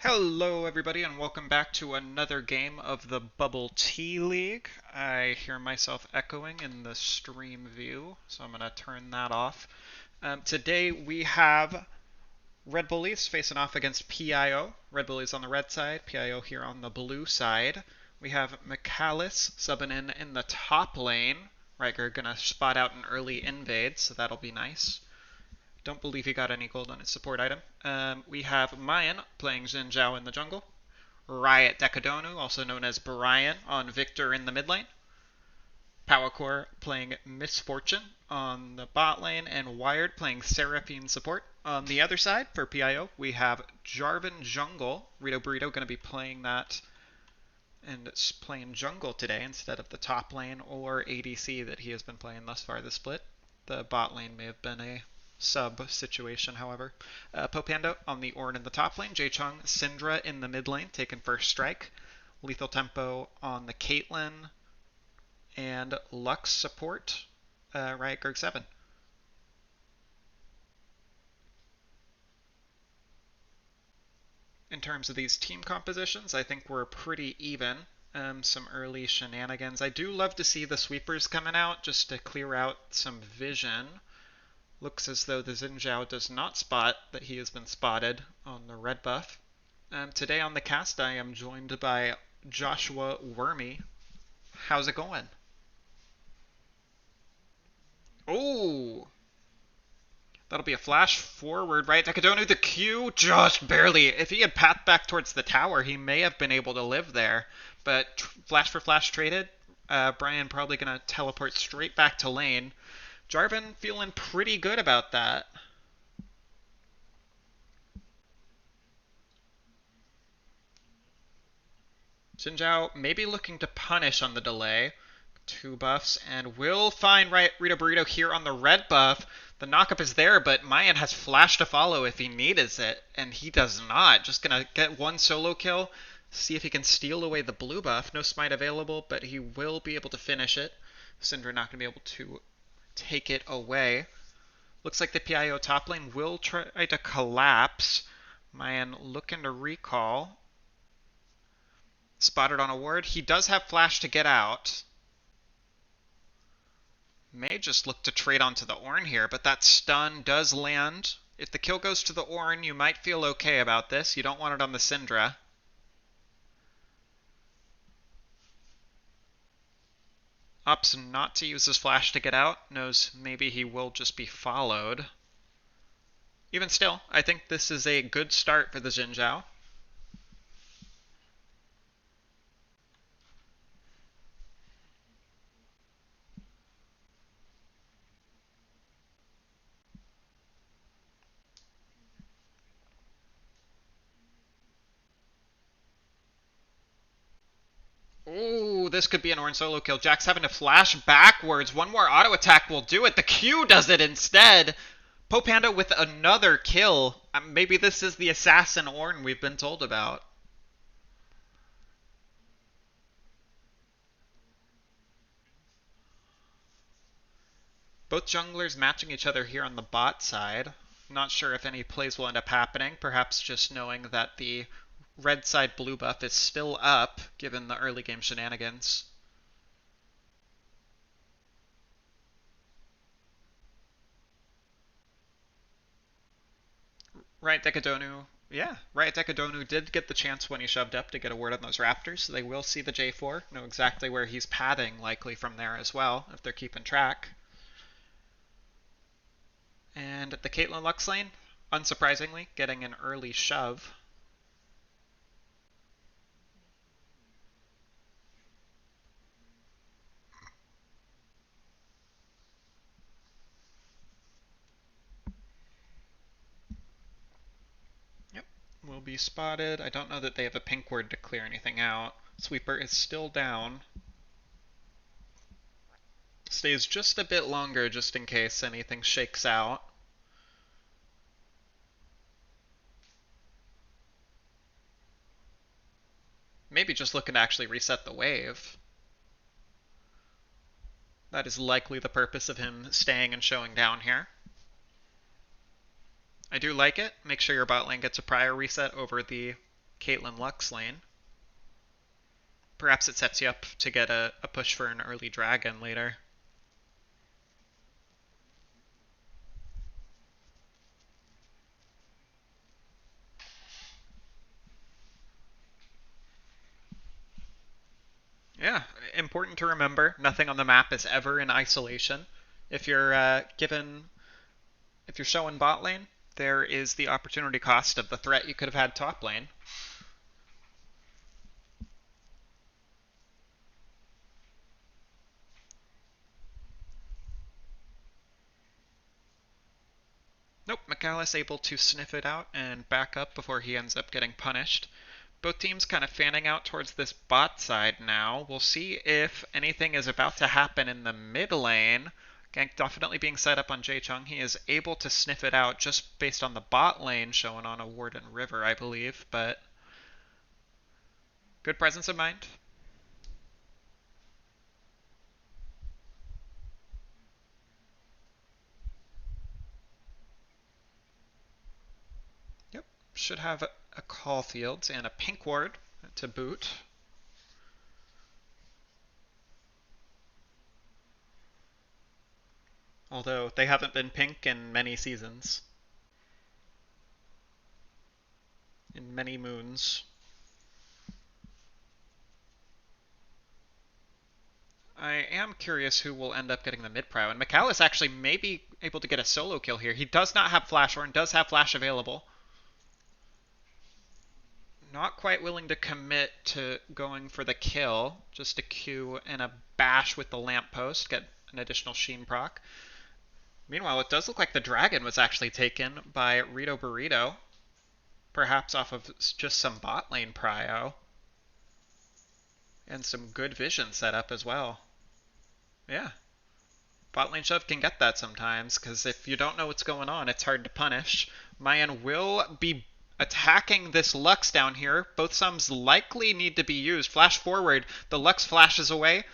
Hello, everybody, and welcome back to another game of the Bubble Tea League. I hear myself echoing in the stream view, so I'm going to turn that off. Today we have Red Bullies facing off against PIO. Red Bullies on the red side, PIO here on the blue side. We have McAllis subbing in the top lane. Riker going to spot out an early invade, so that'll be nice. Don't believe he got any gold on his support item. We have Mayan playing Xin Zhao in the jungle. Riot Decadonu, also known as Brian, on Victor in the mid lane. Powercore playing Misfortune on the bot lane, and Wired playing Seraphine support. On the other side, for PIO, we have Jarvan Jungle. Rito Burrito going to be playing that and it's playing jungle today instead of the top lane or ADC that he has been playing thus far this split. The bot lane may have been a sub situation, however. Popando on the Ornn in the top lane. Jay-Chung, Syndra in the mid lane, taking first strike. Lethal Tempo on the Caitlyn. And Lux support, Riot Greg 7. In terms of these team compositions, I think we're pretty even. Some early shenanigans. I do love to see the sweepers coming out just to clear out some vision. Looks as though the Xin Zhao does not spot that he has been spotted on the red buff. Today on the cast, I am joined by Joshua Wormy. How's it going? Oh! That'll be a flash forward, right? Decadonu, the Q, just barely. If he had pathed back towards the tower, he may have been able to live there. But flash for flash traded. Brian probably going to teleport straight back to lane. Jarvan feeling pretty good about that. Xin Zhao maybe looking to punish on the delay. 2 buffs, and will find Rito Burrito here on the red buff. The knockup is there, but Mayan has flash to follow if he needs it, and he does not. Just going to get one solo kill, see if he can steal away the blue buff. No smite available, but he will be able to finish it. Syndra not going to be able to take it away. Looks like the PIO top lane will try to collapse. Mayan looking to recall. Spotted on a ward. He does have flash to get out. May just look to trade onto the Ornn here, but that stun does land. If the kill goes to the Ornn, you might feel okay about this. You don't want it on the Syndra. Opts not to use his flash to get out. Knows maybe he will just be followed. Even still, I think this is a good start for the Xin Zhao. Ooh, this could be an Ornn solo kill. Jack's having to flash backwards. One more auto attack will do it. The Q does it instead. Popanda with another kill. Maybe this is the assassin Ornn we've been told about. Both junglers matching each other here on the bot side. Not sure if any plays will end up happening. Perhaps just knowing that the red side blue buff is still up, given the early game shenanigans. Right Decadonu, yeah, Right Decadonu did get the chance when he shoved up to get a word on those Raptors, so they will see the J4, know exactly where he's padding likely from there as well, if they're keeping track. And the Caitlyn Lux lane, unsurprisingly, getting an early shove. Yep, will be spotted. I don't know that they have a pink word to clear anything out. Sweeper is still down. Stays just a bit longer just in case anything shakes out. Maybe just looking to actually reset the wave. That is likely the purpose of him staying and showing down here. I do like it. Make sure your bot lane gets a prior reset over the Caitlyn Lux lane. Perhaps it sets you up to get a push for an early dragon later. Yeah, important to remember, nothing on the map is ever in isolation. If you're if you're showing bot lane, there is the opportunity cost of the threat you could have had top lane. Nope, McAllis able to sniff it out and back up before he ends up getting punished. Both teams kind of fanning out towards this bot side now. We'll see if anything is about to happen in the mid lane. Gank definitely being set up on Jae Chung. He is able to sniff it out just based on the bot lane showing on a Warden River, I believe, but good presence of mind. Yep, should have a Caulfields and a Pink Ward to boot. Although they haven't been pink in many seasons. In many moons. I am curious who will end up getting the mid prio, and McAllis actually may be able to get a solo kill here. He does not have Flash, or does have Flash available. Not quite willing to commit to going for the kill, just a Q and a bash with the lamppost, get an additional Sheen proc. Meanwhile, it does look like the dragon was actually taken by Rito Burrito, perhaps off of just some bot lane prio. And some good vision set up as well. Yeah. Bot lane shove can get that sometimes, because if you don't know what's going on, it's hard to punish. Mayan will be attacking this Lux down here. Both sums likely need to be used. Flash forward. The Lux flashes away.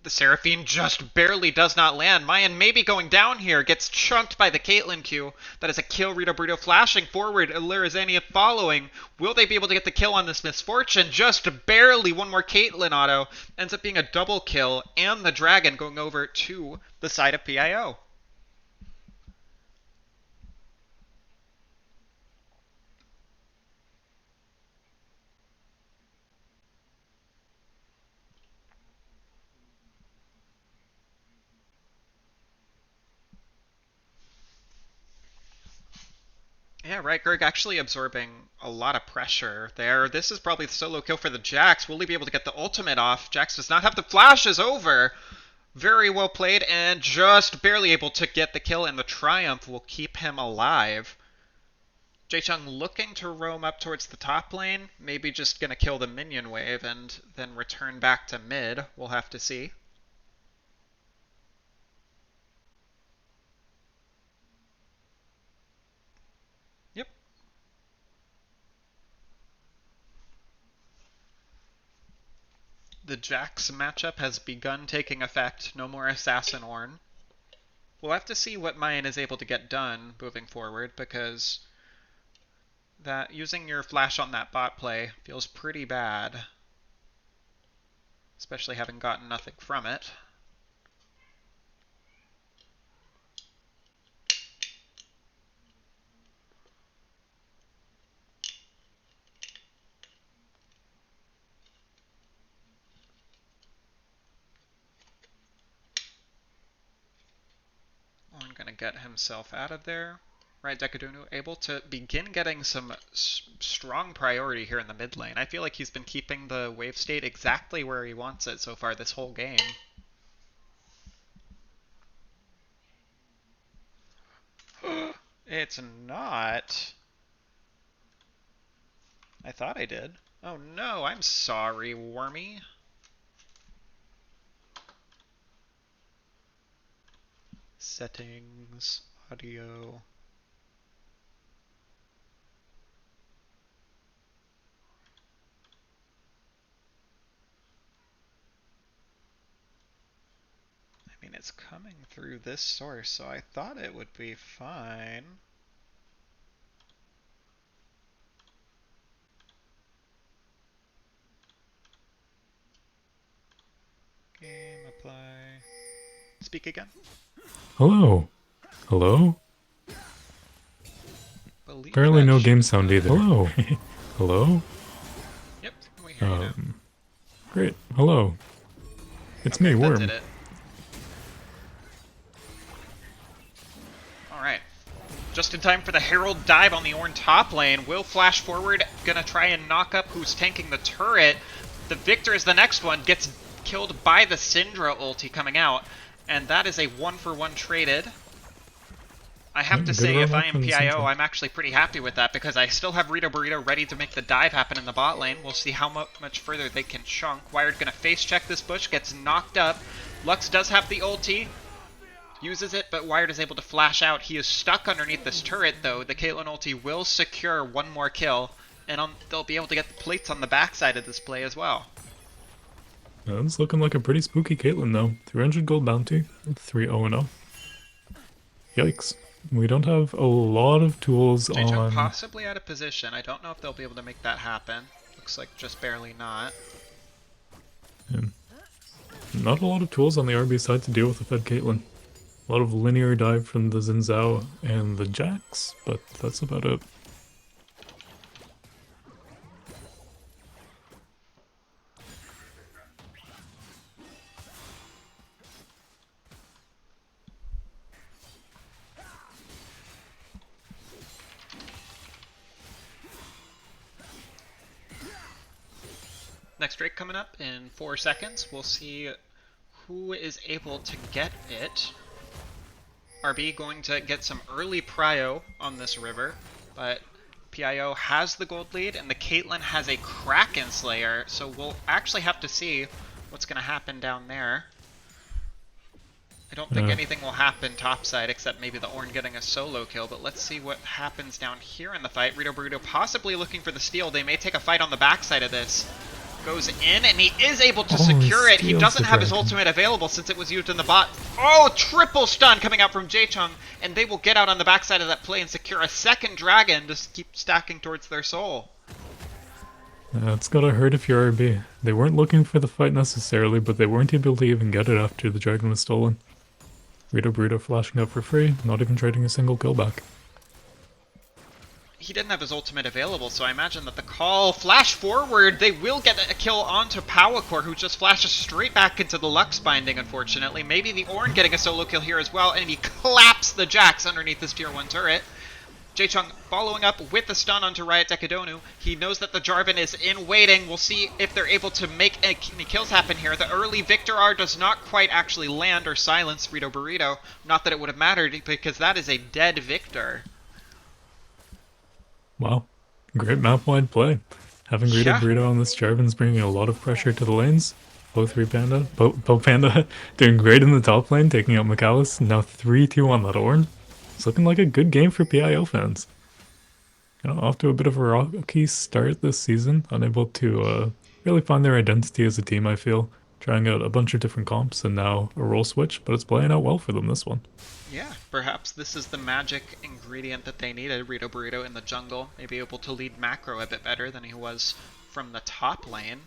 The Seraphine just barely does not land. Mayan may be going down here. Gets chunked by the Caitlyn Q. That is a kill. Rito Burrito flashing forward. Lirizania following. Will they be able to get the kill on this Misfortune? Just barely. One more Caitlyn auto. Ends up being a double kill. And the Dragon going over to the side of PIO. Yeah, right, Greg actually absorbing a lot of pressure there. This is probably the solo kill for the Jax. Will he be able to get the ultimate off? Jax does not have the flashes over. Very well played, and just barely able to get the kill, and the Triumph will keep him alive. Jae-Chung looking to roam up towards the top lane. Maybe just going to kill the minion wave and then return back to mid. We'll have to see. Yep. The Jax matchup has begun taking effect. No more Assassin Ornn. We'll have to see what Mayan is able to get done moving forward, because that using your flash on that bot play feels pretty bad, especially having gotten nothing from it. I'm going to get himself out of there. Right, Dekadunu able to begin getting some strong priority here in the mid lane. I feel like he's been keeping the wave state exactly where he wants it so far this whole game. It's not. I thought I did. Oh no, I'm sorry, Wormy. Settings, audio. I mean, it's coming through this source, so I thought it would be fine. speak again? Hello. Hello? Believe Apparently that no should game be sound good. either. Hello. Hello? Yep, we hear you now. Great. Hello. It's Okay, me, that did Worm. it. Alright. Just in time for the Herald dive on the Ornn top lane. Will flash forward, gonna try and knock up who's tanking the turret. The Victor is the next one, gets killed by the Syndra ulti coming out. And that is a 1-for-1 traded. I have to Good say, run if up I am from the PIO, Syndra. I'm actually pretty happy with that because I still have Rito Burrito ready to make the dive happen in the bot lane. We'll see how much further they can chunk. Wired gonna face check this bush, gets knocked up. Lux does have the ulti, uses it, but Wired is able to flash out. He is stuck underneath this turret, though. The Caitlyn ulti will secure one more kill, and they'll be able to get the plates on the backside of this play as well. It's looking like a pretty spooky Caitlyn, though. 300 gold bounty, 3-0-0. Yikes. We don't have a lot of tools J-Chunk on... possibly out of position. I don't know if they'll be able to make that happen. Looks like just barely not. Not a lot of tools on the RB side to deal with the Fed Caitlyn. A lot of linear dive from the Xin Zhao and the Jax, but that's about it. Next Drake coming up in 4 seconds. We'll see who is able to get it. RB going to get some early prio on this river, but PIO has the gold lead and the Caitlyn has a Kraken Slayer, so we'll actually have to see what's going to happen down there. I don't think anything will happen topside except maybe the Ornn getting a solo kill, but let's see what happens down here in the fight. Rito Burrito possibly looking for the steal. They may take a fight on the backside of this. Goes in, and he is able to secure it. He doesn't have his ultimate available since it was used in the bot. Oh, triple stun coming out from J-Chung, and they will get out on the backside of that play and secure a second dragon to keep stacking towards their soul. It's gotta hurt if you're RB. They weren't looking for the fight necessarily, but they weren't able to even get it after the dragon was stolen. Rito Burrito flashing up for free, not even trading a single kill back. He didn't have his ultimate available, so I imagine that the call flash forward, they will get a kill onto Powercore, who just flashes straight back into the Lux binding, unfortunately. Maybe the Ornn getting a solo kill here as well, and he claps the Jax underneath this tier 1 turret. J-Chung following up with the stun onto Riot Decadonu. He knows that the Jarvan is in waiting. We'll see if they're able to make any kills happen here. The early Victor R does not quite actually land or silence Rito Burrito. Not that it would have mattered, because that is a dead Victor. Wow. Great map-wide play. Having Rito Burrito on this Jarvan's bringing a lot of pressure to the lanes. Bo3 Panda, Bo Panda doing great in the top lane, taking out Mikalis. Now 3-2 on that Ornn. It's looking like a good game for PIO fans. You know, off to a bit of a rocky start this season. Unable to really find their identity as a team, I feel. Trying out a bunch of different comps and now a role switch, but it's playing out well for them, this one. Yeah, perhaps this is the magic ingredient that they needed. Rito Burrito in the jungle, maybe able to lead macro a bit better than he was from the top lane.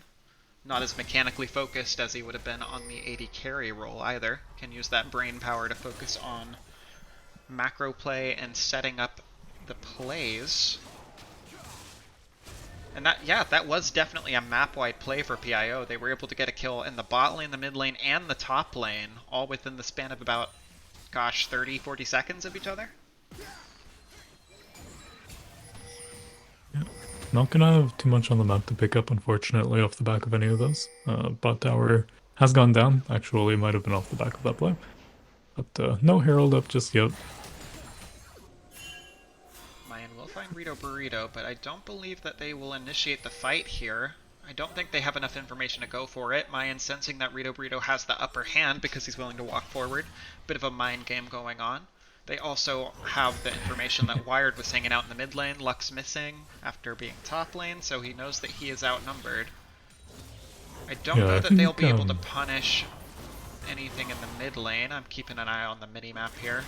Not as mechanically focused as he would have been on the AD carry role either. Can use that brain power to focus on macro play and setting up the plays. And that was definitely a map-wide play for PIO. They were able to get a kill in the bot lane, the mid lane, and the top lane, all within the span of about, gosh, 30, 40 seconds of each other? Yeah. Not gonna have too much on the map to pick up, unfortunately, off the back of any of those. Bot tower has gone down. Actually, might have been off the back of that play. But no Herald up just yet. Mayan will find Rito Burrito, but I don't believe that they will initiate the fight here. I don't think they have enough information to go for it. Mayan sensing that Rito Burrito has the upper hand because he's willing to walk forward. Bit of a mind game going on. They also have the information that Wired was hanging out in the mid lane, Lux missing after being top lane, so he knows that he is outnumbered. I don't know that they'll be able to punish anything in the mid lane. I'm keeping an eye on the mini-map here.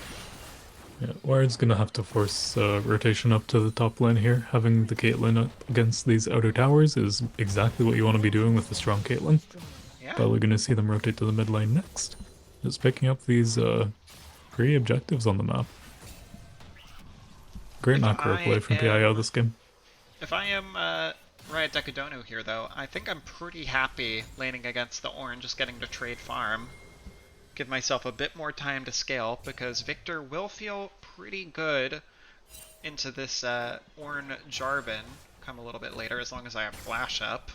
Yeah, Wired's gonna have to force rotation up to the top lane here. Having the Caitlyn up against these outer towers is exactly what you want to be doing with a strong Caitlyn. Yeah. Probably gonna see them rotate to the mid lane next. Just picking up these free objectives on the map. Great macro play from PIO this game. If I am Riot Decadonu here, though, I think I'm pretty happy laning against the Orange, just getting to trade farm. Give myself a bit more time to scale, because Victor will feel pretty good into this Ornn Jarvan come a little bit later, as long as I have flash up.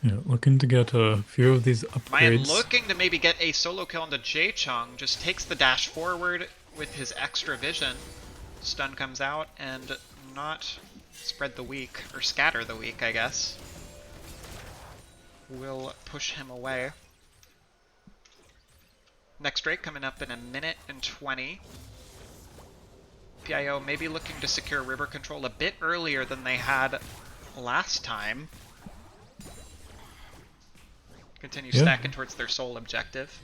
Yeah, looking to get a few of these upgrades. Mayan looking to maybe get a solo kill into Jaechung, just takes the dash forward with his extra vision. Stun comes out and not spread the weak, or scatter the weak, I guess. Will push him away. Next Drake coming up in 1:20. PIO maybe looking to secure river control a bit earlier than they had last time. Continue stacking towards their sole objective.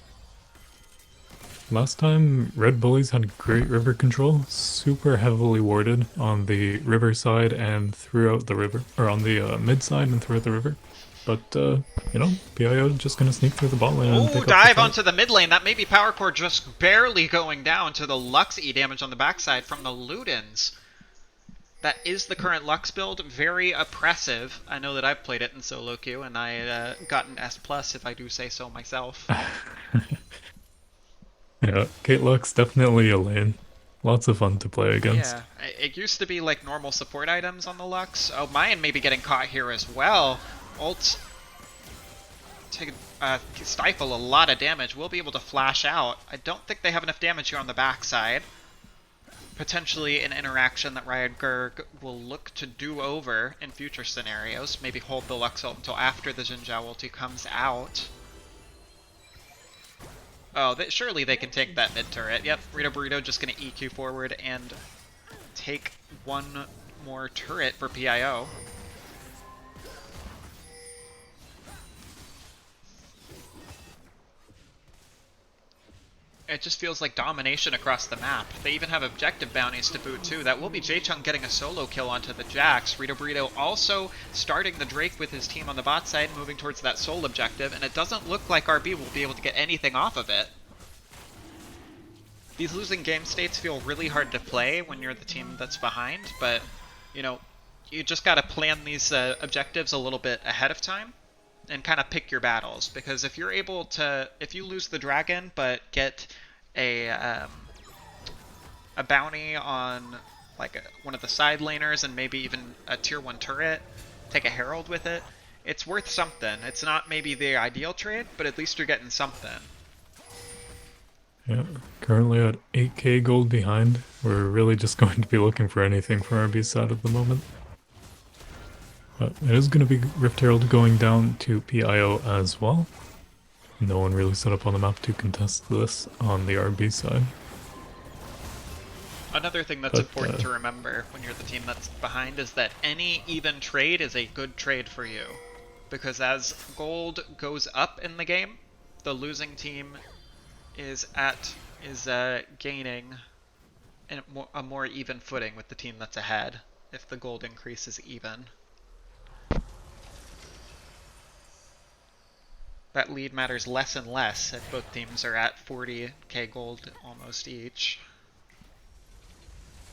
Last time, Red Bullies had great river control, super heavily warded on the river side and throughout the river, or on the mid side and throughout the river. But, you know, PIO just gonna sneak through the bot lane and pick up dive the onto the mid lane. That may be Power Core just barely going down to the Lux E damage on the backside from the Ludens. That is the current Lux build. Very oppressive. I know that I've played it in solo queue, and I got an S+, if I do say so myself. Yeah, Kate Lux, definitely a lane. Lots of fun to play against. Yeah, it used to be like normal support items on the Lux. Oh, Mayan may be getting caught here as well. Ult take stifle a lot of damage. We'll be able to flash out. I don't think they have enough damage here on the backside. Potentially an interaction that Riot Gerg will look to do over in future scenarios. Maybe hold the Lux ult until after the Xin Zhao ulti comes out. Oh, surely they can take that mid turret. Yep, Rito Burrito just going to EQ forward and take one more turret for PIO. It just feels like domination across the map. They even have objective bounties to boot too. That will be Jaechung getting a solo kill onto the Jax. Rito Burrito also starting the Drake with his team on the bot side, moving towards that soul objective, and it doesn't look like RB will be able to get anything off of it. These losing game states feel really hard to play when you're the team that's behind, but, you know, you just gotta plan these objectives a little bit ahead of time and kind of pick your battles, because if you're able to, if you lose the dragon but get a bounty on like one of the side laners and maybe even a tier 1 turret, take a herald with it, it's worth something. It's not maybe the ideal trade, but at least you're getting something. Yeah, currently at 8k gold behind. We're really just going to be looking for anything from RB's side at the moment. But it is going to be Rift Herald going down to PIO as well. No one really set up on the map to contest this on the RB side. Another thing that's important to remember when you're the team that's behind is that any even trade is a good trade for you. Because as gold goes up in the game, the losing team is gaining a more even footing with the team that's ahead if the gold increase is even. That lead matters less and less if both teams are at 40k gold almost each.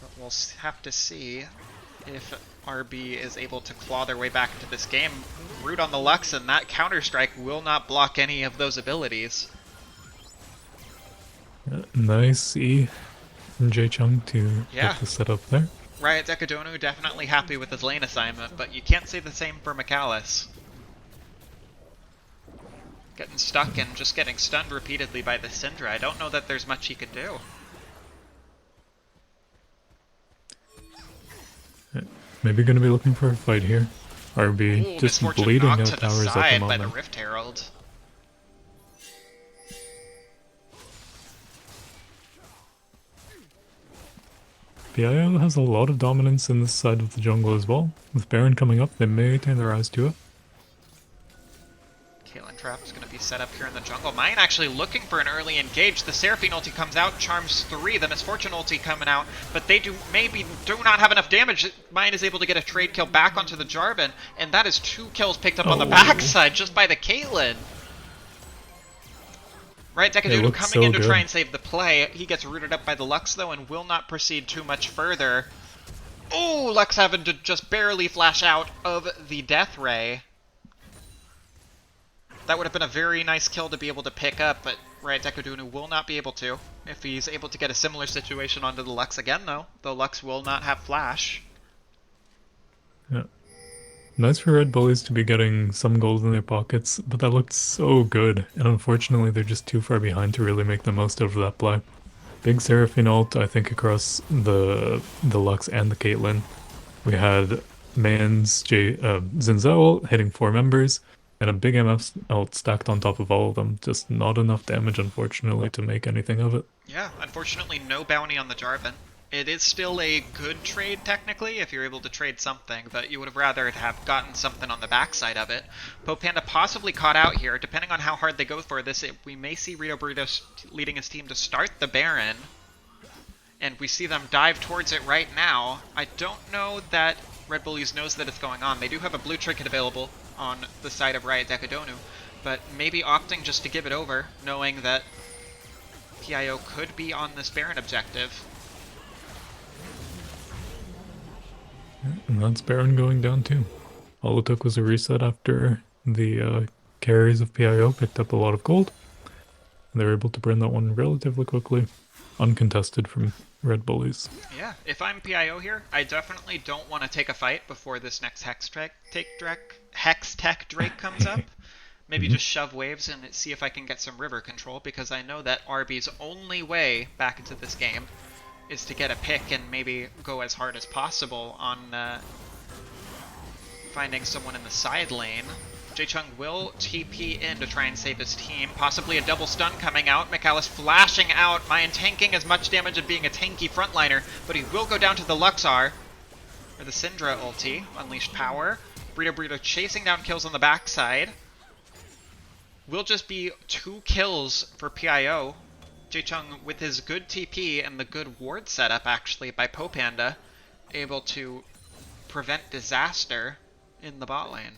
But we'll have to see if RB is able to claw their way back into this game. Root on the Lux, and that Counter-Strike will not block any of those abilities. Nice E from Jaechung to get the setup there. Riot Decadonu definitely happy with his lane assignment, but you can't say the same for Michaelis. Getting stuck and just getting stunned repeatedly by the Syndra. I don't know that there's much he could do. Maybe going to be looking for a fight here. RB just bleeding out towers at the moment. By the Rift Herald. PIO has a lot of dominance in this side of the jungle as well. With Baron coming up, they may turn their eyes to it. Caitlyn Trap is going to be set up here in the jungle. Mayan actually looking for an early engage. The Seraphine ulti comes out, charms 3. The Misfortune ulti coming out, but they do not have enough damage. Mayan is able to get a trade kill back onto the Jarvan, and that is 2 kills picked up on the backside just by the Caitlyn. Right, It Decadunu looked coming so in to try good. and save the play. He gets rooted up by the Lux, though, and will not proceed too much further. Oh, Lux having to just barely flash out of the Death Ray. That would have been a very nice kill to be able to pick up, but Riot Decadunu will not be able to. If he's able to get a similar situation onto the Lux again, though, the Lux will not have flash. Yeah. Nice for Red Bullies to be getting some gold in their pockets, but that looked so good, and unfortunately they're just too far behind to really make the most of that play. Big Seraphine ult, I think, across the Lux and the Caitlyn. We had Man's Zinzao ult hitting 4 members, and a big MF ult stacked on top of all of them. Just not enough damage, unfortunately, to make anything of it. Yeah, unfortunately no bounty on the Jarvan. It is still a good trade, technically, if you're able to trade something, but you would have rather have gotten something on the backside of it. Panda possibly caught out here. Depending on how hard they go for this, we may see Rito Burrito leading his team to start the Baron, and we see them dive towards it right now. I don't know that Red Bullies knows that it's going on. They do have a blue trinket available on the side of Riot Decadonu, but maybe opting just to give it over, knowing that PIO could be on this Baron objective. And that's Baron going down too. All it took was a reset after the carries of PIO picked up a lot of gold. And they were able to burn that one relatively quickly, uncontested from Red Bullies. Yeah, if I'm PIO here, I definitely don't want to take a fight before this next Hex Tech Drake comes up. Maybe just shove waves and see if I can get some river control, because I know that RB's only way back into this game is to get a pick and maybe go as hard as possible on finding someone in the side lane. Jae-Chung will TP in to try and save his team. Possibly a double stun coming out. McAllis flashing out. Mayan tanking as much damage as being a tanky frontliner, but he will go down to the Luxar. Or the Syndra ulti. Unleashed power. Burrito chasing down kills on the backside. Will just be 2 kills for PIO. Jae-Chung, with his good TP and the good ward setup, actually, by Panda, able to prevent disaster in the bot lane.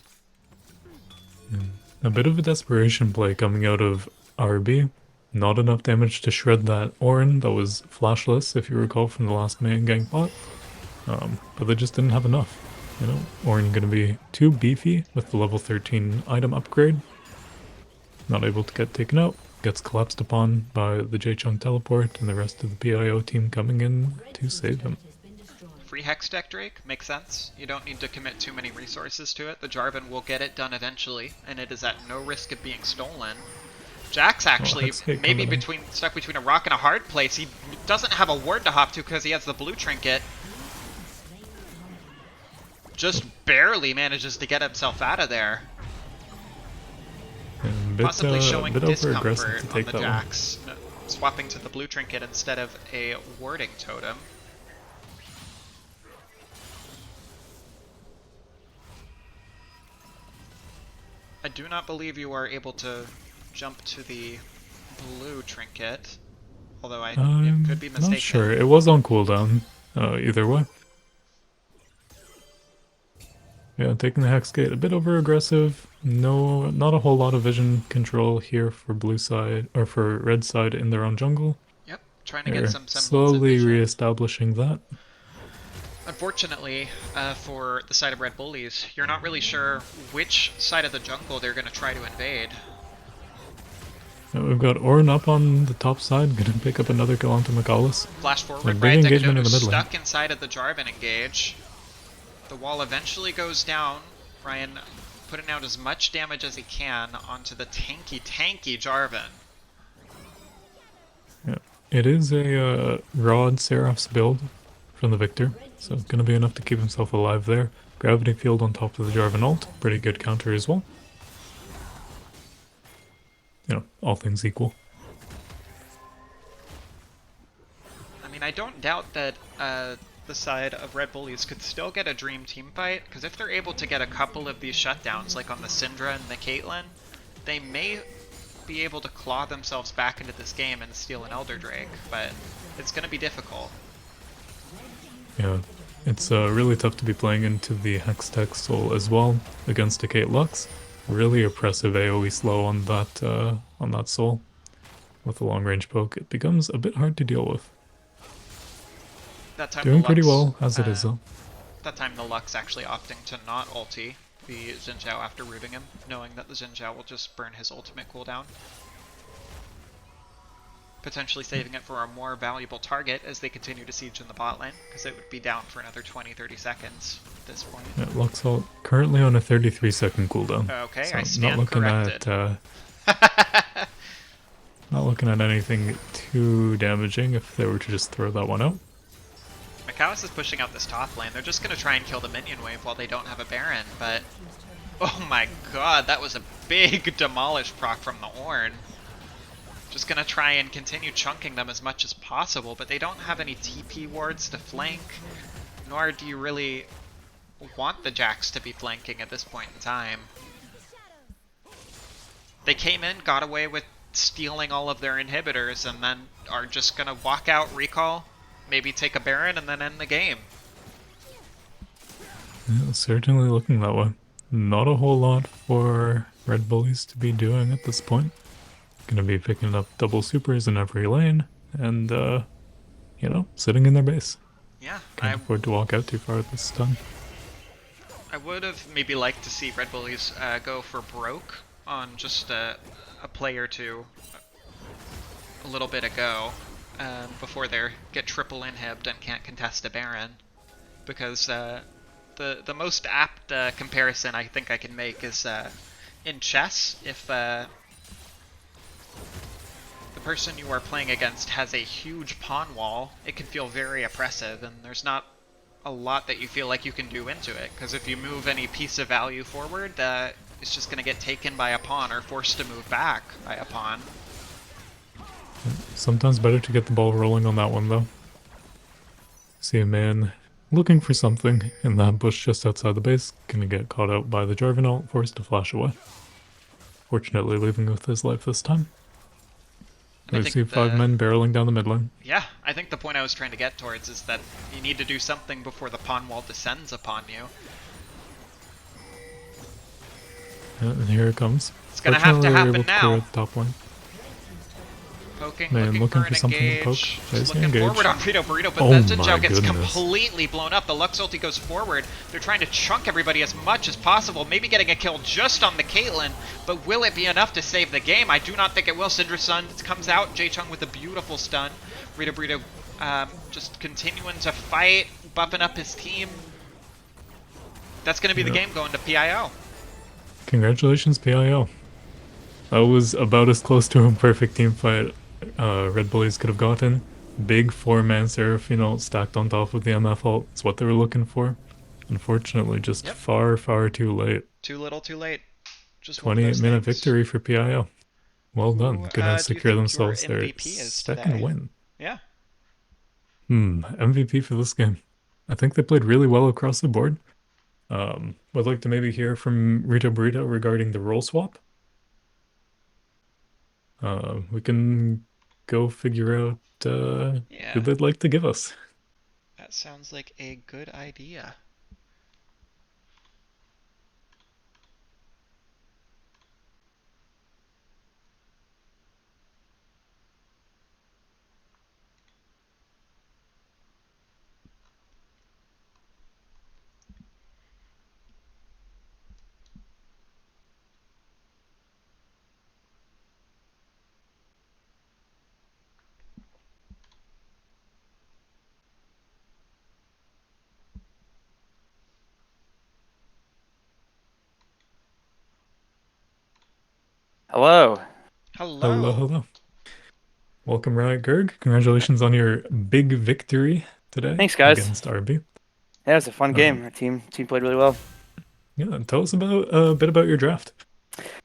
A bit of a desperation play coming out of RB. Not enough damage to shred that Orin that was flashless, if you recall from the last main gang bot. But they just didn't have enough. You know, Orin gonna be too beefy with the level 13 item upgrade. Not able to get taken out. Gets collapsed upon by the Jae-Chung teleport and the rest of the PIO team coming in to save him. Free Hex Tech Drake makes sense. You don't need to commit too many resources to it. The Jarvan will get it done eventually, and it is at no risk of being stolen. Jack's actually maybe stuck between a rock and a hard place. He doesn't have a ward to hop to because he has the blue trinket. Just barely manages to get himself out of there. Possibly showing discomfort on the Jax, swapping to the blue trinket instead of a warding totem. I do not believe you are able to jump to the blue trinket, although I could be mistaken. Not sure. It was on cooldown, either way. Yeah, taking the Hex Gate, a bit over aggressive. No, not a whole lot of vision control here for blue side, or for red side in their own jungle. Yep, trying to get some semblance slowly of vision. Re-establishing that. Unfortunately, for the side of Red Bullies, you're not really sure which side of the jungle they're going to try to invade. We've got Orin up on the top side, gonna pick up another kill onto McAllis. Flash forward, Riot Decadonu stuck inside of the Jarvan engage. The wall eventually goes down. Ryan putting out as much damage as he can onto the tanky Jarvan. Yeah, it is a Rod Seraph's build from the Victor, so it's gonna be enough to keep himself alive there. Gravity field on top of the Jarvan ult, pretty good counter as well. You know, all things equal. I mean, I don't doubt that the side of Red Bullies could still get a dream team fight, because if they're able to get a couple of these shutdowns, like on the Syndra and the Caitlyn, they may be able to claw themselves back into this game and steal an Elder Drake, but it's going to be difficult. Yeah, it's really tough to be playing into the Hex Tech Soul as well against a Kate Lux. Really oppressive AoE slow on that soul. with a long-range poke, it becomes a bit hard to deal with. That time the Doing pretty Lux, well as it is, though. that time the Lux actually opting to not ulti the Xin Zhao after rooting him, knowing that the Xin Zhao will just burn his ultimate cooldown. Potentially saving it for a more valuable target as they continue to siege in the bot lane, because it would be down for another 20-30 seconds at this point. Yeah, Lux ult currently on a 33-second cooldown. Okay, so I not stand looking corrected. at not looking at anything too damaging if they were to just throw that one out. Macallus is pushing out this top lane. They're just going to try and kill the minion wave while they don't have a Baron, but... Oh my god, that was a big demolish proc from the Ornn. Just gonna try and continue chunking them as much as possible, but they don't have any TP wards to flank, nor do you really want the Jax to be flanking at this point in time. They came in, got away with stealing all of their inhibitors, and then are just gonna walk out, recall, maybe take a Baron, and then end the game. Yeah, certainly looking that way. Not a whole lot for Red Bullies to be doing at this point. Gonna be picking up double supers in every lane, and, you know, sitting in their base. Yeah, Can't afford to walk out too far with this stun. I would have maybe liked to see Red Bullies go for broke on just a play or two a little bit ago before they get triple inhibbed and can't contest a Baron. Because the most apt comparison I think I can make is in chess, if the person you are playing against has a huge pawn wall, it can feel very oppressive, and there's not a lot that you feel like you can do into it, because if you move any piece of value forward, it's just going to get taken by a pawn or forced to move back by a pawn. Sometimes better to get the ball rolling on that one, though. See a man looking for something in that bush just outside the base, gonna get caught out by the Jarvan ult, forced to flash away. Fortunately leaving with his life this time. We see 5 men barreling down the mid lane. Yeah, I think the point I was trying to get towards is that you need to do something before the pawn wall descends upon you. And here it comes. It's gonna have to happen now. Clear at the top lane. Poking, Man, looking for something engage. to poke. Just looking forward on Burrito, but oh the Xin Zhao gets goodness. completely blown up. The Lux ulti goes forward. They're trying to chunk everybody as much as possible, maybe getting a kill just on the Caitlyn, but will it be enough to save the game? I do not think it will. Syndra Sun comes out, Jae-Chung with a beautiful stun. Burrito just continuing to fight, buffing up his team. That's going to be the game going to PIO. Congratulations, PIO. That was about as close to a perfect team fight Red Bullies could have gotten. Big 4-man Seraphine ult stacked on top of the MF ult. It's what they were looking for. Unfortunately, just far, far too late. Too little, too late. Just 28-minute victory for PIO. Well done. Gonna secure themselves their second win. Yeah. MVP for this game. I think they played really well across the board. Would like to maybe hear from Rita Burrito regarding the role swap. We can go figure out who they'd like to give us. That sounds like a good idea. Hello. Hello. Hello. Welcome, Riot Gerg. Congratulations on your big victory today. Thanks, guys. Against RB. Yeah, it was a fun game. Our team played really well. Yeah, tell us about a bit about your draft.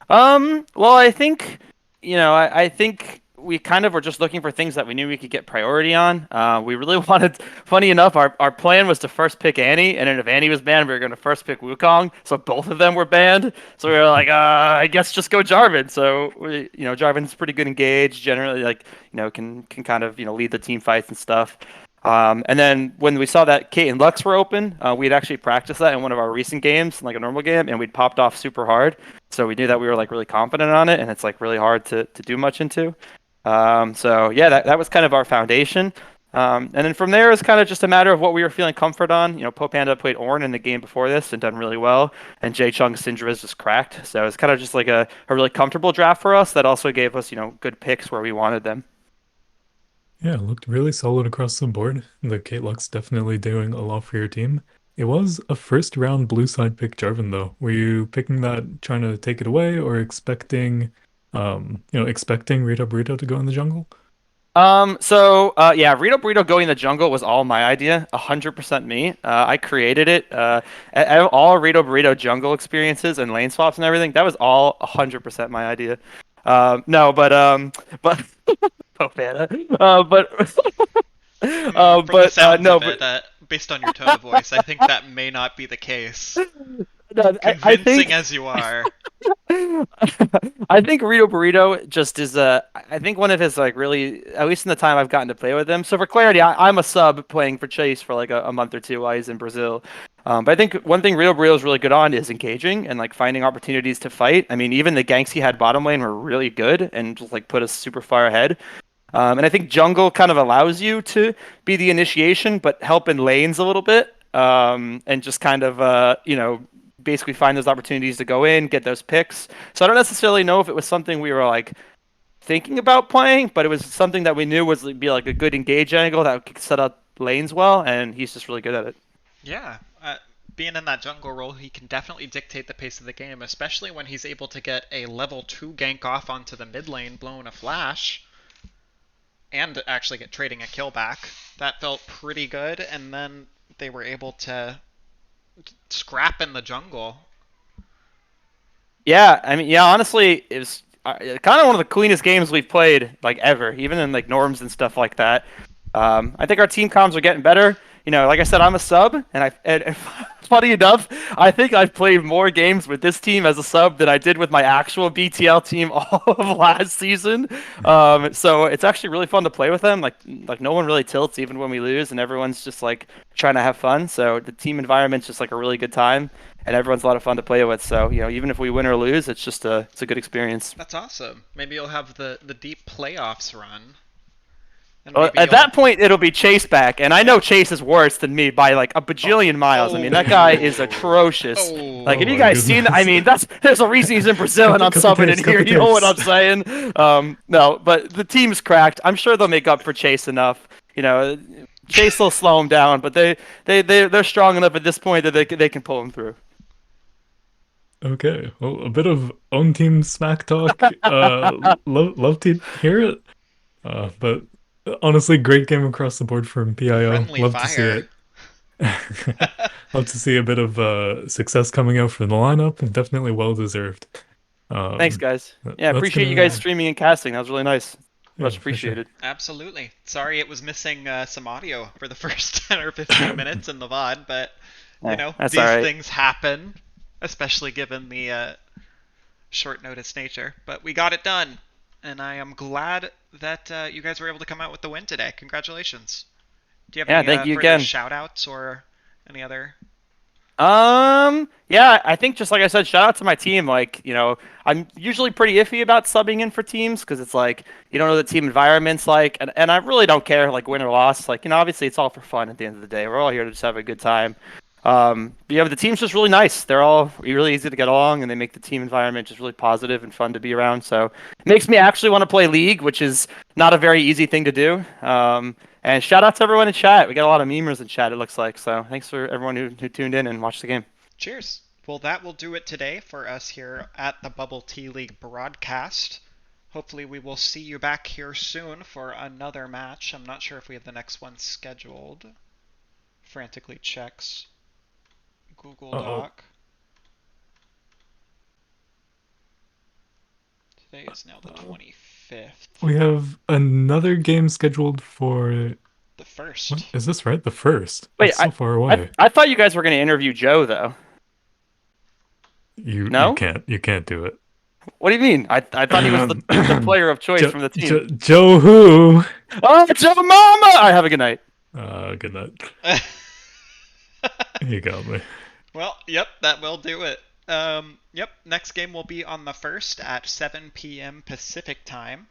Well, I think, I think we kind of were just looking for things that we knew we could get priority on. We really wanted, funny enough, our plan was to first pick Annie, and then if Annie was banned, we were going to first pick Wukong. So both of them were banned. So we were like, I guess just go Jarvan. So Jarvan's pretty good engaged, generally, can kind of lead the team fights and stuff. And then when we saw that Kate and Lux were open, we'd actually practiced that in one of our recent games, like a normal game, and we'd popped off super hard. So we knew that we were really confident on it, and it's really hard to do much into. So yeah, that was kind of our foundation. And then from there, it's kind of just a matter of what we were feeling comfort on. You know, Pope Panda played Ornn in the game before this and done really well, and Jay Chung's Syndra is just cracked. So it's kind of just like a really comfortable draft for us that also gave us, good picks where we wanted them. Yeah, it looked really solid across the board. The Kate Luck's definitely doing a lot for your team. It was a first round blue side pick, Jarvan, though. Were you picking that trying to take it away or expecting Rito Burrito to go in the jungle? Yeah, Rito Burrito going in the jungle was all my idea, 100% me. I created it. All Rito Burrito jungle experiences and lane swaps and everything, that was all 100% my idea. No, but oh man, From the sounds no, of but it, based on your tone of voice, I think that may not be the case. no, I Convincing think as you are. I think Rito Burrito just is I think one of his like really, at least in the time I've gotten to play with him. So for clarity, I'm a sub playing for Chase for like a month or two while he's in Brazil. But I think one thing Rito Burrito is really good on is engaging and like finding opportunities to fight. I mean, even the ganks he had bottom lane were really good and just like put us super far ahead. And I think jungle kind of allows you to be the initiation, but help in lanes a little bit. And just kind of, basically find those opportunities to go in, get those picks. So I don't necessarily know if it was something we were like thinking about playing, but it was something that we knew was be like a good engage angle that could set up lanes well, and he's just really good at it. Yeah, being in that jungle role, he can definitely dictate the pace of the game, especially when he's able to get a level 2 gank off onto the mid lane, blowing a flash, and actually get trading a kill back. That felt pretty good, and then they were able to scrap in the jungle. Yeah, I mean, yeah, honestly, it was kind of one of the cleanest games we've played like ever, even in like norms and stuff like that. I think our team comms are getting better. You know, like I said, I'm a sub, and funny enough, I think I've played more games with this team as a sub than I did with my actual BTL team all of last season. So it's actually really fun to play with them. Like no one really tilts even when we lose, and everyone's just like trying to have fun. So the team environment's just like a really good time, and everyone's a lot of fun to play with. So even if we win or lose, it's a good experience. That's awesome. Maybe you'll have the deep playoffs run, and Well, maybe at you'll. that point, it'll be Chase back, and I know Chase is worse than me by like a bajillion miles. I mean, that guy is Oh. atrocious. Like, Oh have you Oh. my guys seen? I goodness. mean, there's a reason he's in Brazil and I'm Copy subbing in paste, here. copy You know what I'm paste. saying? No, but the team's cracked. I'm sure they'll make up for Chase enough. You know, Chase will slow him down, but they're strong enough at this point that they can pull him through. Okay, well, a bit of own team smack talk. Love to hear it. But honestly, great game across the board from PIO. Friendly Love to see fire. it. Love to see a bit of success coming out from the lineup, and definitely well deserved. Thanks, Um, guys. Yeah, that's appreciate you guys gonna, streaming and casting. That was really nice. yeah, Much for sure. appreciated. Absolutely. Sorry it was missing some audio for the first 10 or 15 minutes in the VOD, but, That's all these right. things happen, especially given the short notice nature. But we got it done, and I am glad that you guys were able to come out with the win today. Congratulations. Do you have Yeah, any thank you further again. shout outs or any other? Yeah, I think just like I said, shout out to my team. Like, I'm usually pretty iffy about subbing in for teams because it's like you don't know what the team environment's like, and I really don't care like win or loss. Like, obviously it's all for fun at the end of the day. We're all here to just have a good time. But yeah, but the team's just really nice. They're all really easy to get along, and they make the team environment just really positive and fun to be around. So it makes me actually want to play League, which is not a very easy thing to do. And shout out to everyone in chat. We got a lot of memers in chat, it looks like. So thanks for everyone who tuned in and watched the game. Cheers. Well, that will do it today for us here at the Bubble Tea League broadcast. Hopefully, we will see you back here soon for another match. I'm not sure if we have the next one scheduled. Frantically checks Google Uh-oh. Doc. Today is now the Uh, 25th. we have another game scheduled for. The What first. is this, right? The first. Wait, That's so far I away. I thought you guys were going to interview Joe though. You No? can't do it. What do you mean? I thought he was the player of choice from the team. Joe who? Oh, Joe Mama! All right, have a good night. Good night. You got me. Well, yep, that will do it. Yep, next game will be on the 1st at 7 p.m. Pacific time.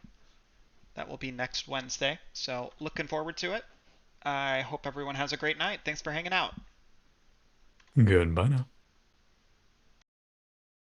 That will be next Wednesday. So looking forward to it. I hope everyone has a great night. Thanks for hanging out. Goodbye now.